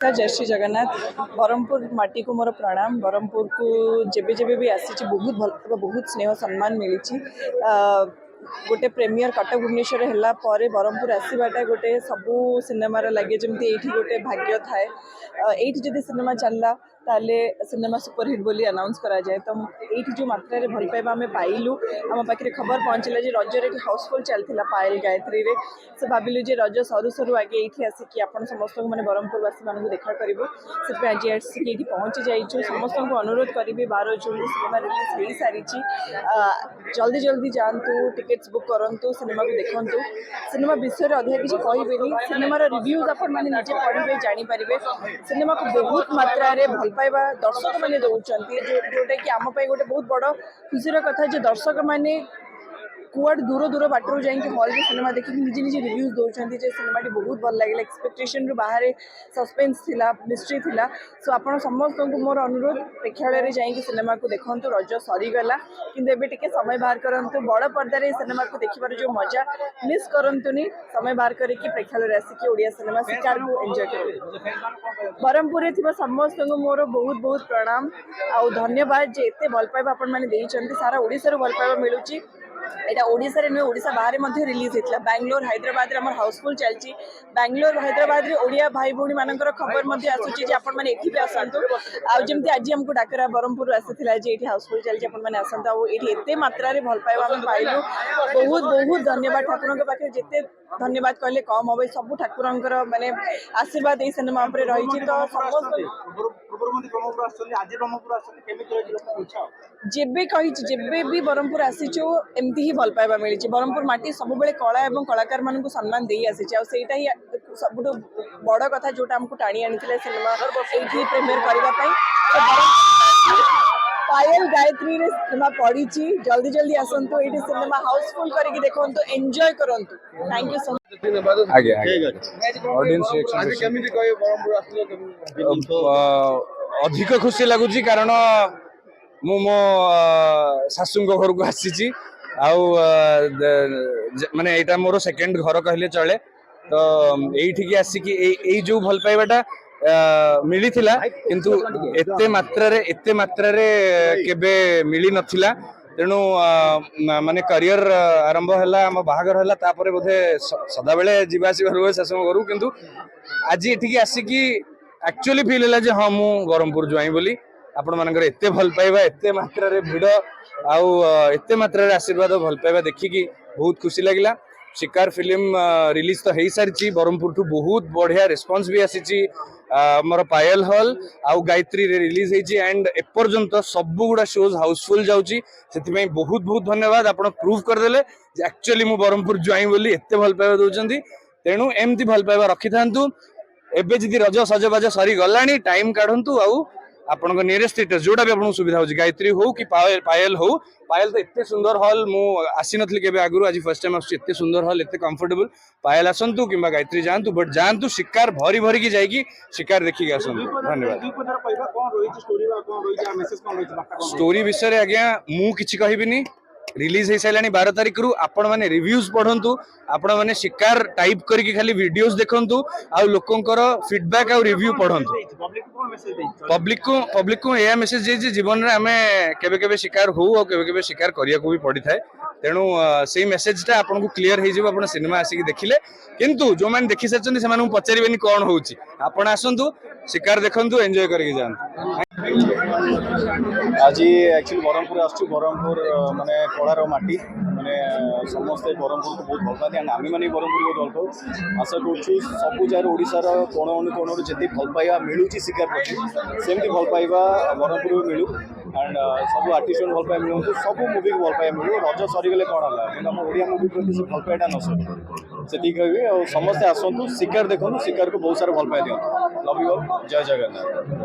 जय श्री जगन्नाथ। ब्रह्मपुर माटी को मोर प्रणाम। ब्रह्मपुर को जेबे जेबे भी आसी बहुत भल बहुत स्नेह सम्मान मिली। गोटे प्रेमियर कटक भुवनेश्वर है ब्रह्मपुर आसवाटा गोटे सबू सिनेमार लगे जमी गोटे भाग्य थाए। ये जब सिनेमा चलला ताले सिनेमा सुपरहिट बोली अनाउंस करा जाए तो ये जो मात्रा रे भल पाइबा आम पाइलु आम पाखे खबर पहुँचला जे रजर ये हाउसफुल चलता पायल गायत्री रे से भाविलु जे रज सरू सरू आगे ये आसिक आप समस्त मैंने ब्रह्मपुरवासी मानक देखा करूँ से आज आसिक ये पहुँची जाइए। समस्त को अनुरोध करी 12 जून सिनेमा रिलीज हो सारी जल्दी जल्दी जातु टिकेट्स बुक करूँ सिनेमा को देखु। सिनेमा विषय अधिक किसी कहबेनि सिनेमार रिव्यूज आपण मैंने निजे पढ़े जानीपारे। सिनेमा को बहुत मात्रा रे भल पाइबा दर्शक मैंने दौरान जोटा कि आम गोटे बहुत बड़ खुशी कथा जो दर्शक मैंने कुआड़ दूर दूर बाटर जाकि हल में सिनेमा देखिए निजे निजे रिव्यूज दौरान सिनेमा बहुत भल लगे। एक्सपेक्टेशन रु बाहर सस्पेंस थिला मिस्ट्री थिला। सो आप समस्त को मोर अनुरोध प्रेक्षालय में जाकि सिनेमा को देखु। रज सरीगला किंतु एबे टिके समय बाहर करंतु बड़ पर्दार सिनेमा को देखिबार जो मजा मिस करंतुनी समय बाहर करके प्रेक्षालय आसिक ओडिया सिनेमा शिकार को एंजॉय कर। ब्रह्मपुर में समस्त को मोर बहुत बहुत प्रणाम आ धन्यवाद जे एते भल पाइबा आपण माने देइचंती। सारा ओडिसा रो भल पाइबा मिलुची। यहाँ ओडिशा नुहे ओडिशा बाहर रिलीज होता बैंगलोर हैदराबाद आम हाउसफुल चलती। बैंगलोर हैदराबाद रे ओडिया भाई भौणी मानकर खबर आसूची आपण मैंने ये भी आसतु आमती आज आमको डाकरा ब्रह्मपुर आसाला ये हाउसफुल चलती आपण मैंने आसतु ये मात्रा भल पाइबा आम पाइलु बहुत बहुत धन्यवाद। ठाकुर पाखे जिते धन्यवाद कहले कम हम सब ठाकुर माने आशीर्वाद ये सिनेमा रही तो समस्त जेबे कही जेबे भी ब्रह्मपुर आसीचु एमती ही भल पाइबा मिली। ब्रह्मपुर माटी सब बेले कला और कलाकार मान सम्मान दे आसी आईटा ही सब बड़ कथा जोटा आमको टाणी आनी सिनेमा ये प्रीमियर करने। पायल गायत्री रे सिनेमा पड़ी जल्दी जल्दी आसतु ये सिनेमा हाउसफुल करके देखो एंजॉय करूँ। Thank you so much. अधिक खुशी लगुच कारण मु मो शाशु घर को आसी माने एटा मोर सेकेंड घर कहले चले तो ये आसिक जो भल पाइबाटा मिली थिला किंतु एते मात्रा रे केबे मिली नथिला। तेणु माने करियर आरंभ है आम बाहागर है तापर बोधे सदा बेले जीवासी रुए शाशु घर किंतु आज ये आसिक एक्चुअली फील है हाँ मु ब्रह्मपुर जुआई बोली आपण मानकर एते भल पाइबा एते मात्रा रे भिड़ आउ एते मात्रा रे आशीर्वाद भल पाइबा देखिकी बहुत खुशी लगिला। शिकार फिल्म रिलीज तो हो सारी ब्रह्मपुर ठू बहुत बढ़िया रिस्पांस भी आसी। मोर पायल हॉल आउ गायत्री रे रिलीज होती एंड एपर्यंत सब गुड़ा शोज हाउसफुल जाउची से बहुत बहुत धन्यवाद। आप प्रूव करदेले एक्चुअली मु ब्रह्मपुर जुआई बोली एते भल पाइबा दउचंती। तेणु एमती भल पाइबा रखि थांतु। एबे जदि रज सजबाज सरी गलानी टाइम काढंतु आउ आपण नियरेस्ट थिएटर जोटा भी आपको सुविधा होची गायत्री हो कि पायल हो। पायल तो एते सुंदर हॉल मु आसी नथली केबे आगुरु आज फर्स्ट टाइम आसी एते सुंदर हॉल एते कंफर्टेबल। पायल आसंतु किंबा गायत्री जांतु बट जांतु शिकार भरी भरी की जाइकी शिकार देखिक आसंतु। धन्यवाद। स्टोरी विषय आज्ञा मु किछि कहिबिनी रिलीज हो सारे 12 तारीख रु आपण माने रिव्यूज पढ़ंतु आपण माने शिकार टाइप करके खाली वीडियोस देखंतु आ लोकंकर फीडबैक आ रिव्यू पढ़ंतु। पब्लिक को यह मेसेज जे जीवन रे आमे केबे केबे शिकार हो और केबे केबे शिकार करिया को भी पड़ी थाए। तेणु से मेसेजटा आपन को क्लियर हो आपण सिनेमा आसिक देखिले किंतु जो माने देखि सारछन से माने पचारिबेनी कोन होउची आपण आसंतु शिकार देखंतु एंजॉय करके जान। आज एक्चुअली ब्रह्मपुर ब्रह्मपुर माने कलार माटी माने समस्ते ब्रह्मपुर को बहुत भल पाती एंड आम मैंने ब्रह्मपुर को भल पाऊ। आशा करूँ सबू जगह ओडिशार कोण अनुकोण जी भल पाइबा मिलूँ शिकार प्रति सेमती भल पाइबा ब्रह्मपुर में मिलू एंड सब आर्टिस्ट भल पाइबा मिलूँ सब मुवी को भल पाइबा मिलू। रज सरीगले कौन है कि ओडिया मुवी प्रति से भल पाइबा न सर से कहबी और समस्ते आसतु शिकार देखु शिकार को बहुत सारा भल पाई दिखाँ। Love you all. जय जगन्नाथ।